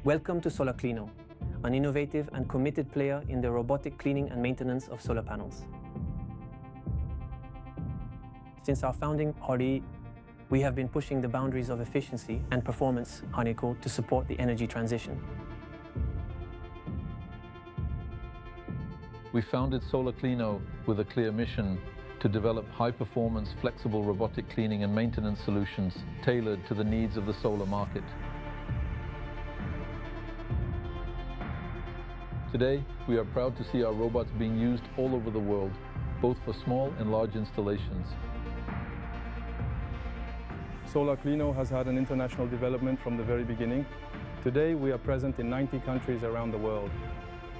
Welcome to SolarCleano, an innovative and committed player in the robotic cleaning and maintenance of solar panels. Since our founding RE, we have been pushing the boundaries of efficiency and performance harnessed to support the energy transition. We founded SolarCleano with a clear mission to develop high-performance, flexible robotic cleaning and maintenance solutions tailored to the needs of the solar market. Today, we are proud to see our robots being used all over the world, both for small and large installations. SolarCleano has had an international development from the very beginning. Today, we are present in 90 countries around the world.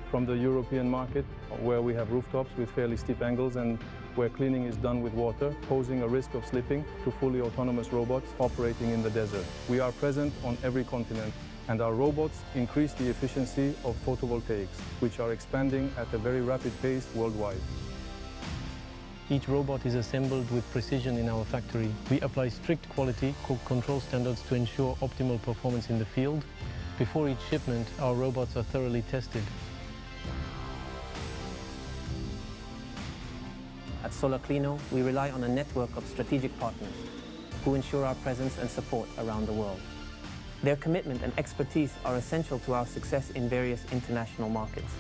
From the European market, where we have rooftops with fairly steep angles and where cleaning is done with water, posing a risk of slipping, to fully autonomous robots operating in the desert. We are present on every continent, and our robots increase the efficiency of photovoltaics, which are expanding at a very rapid pace worldwide. Each robot is assembled with precision in our factory. We apply strict quality control standards to ensure optimal performance in the field. Before each shipment, our robots are thoroughly tested. At SolarCleano, we rely on a network of strategic partners who ensure our presence and support around the world. Their commitment and expertise are essential to our success in various international markets.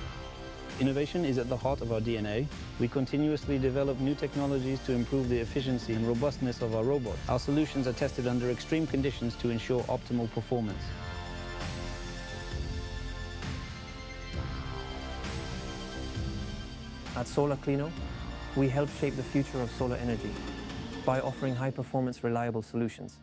Innovation is at the heart of our DNA. We continuously develop new technologies to improve the efficiency and robustness of our robots. Our solutions are tested under extreme conditions to ensure optimal performance. At SolarCleano, we help shape the future of solar energy by offering high-performance, reliable solutions.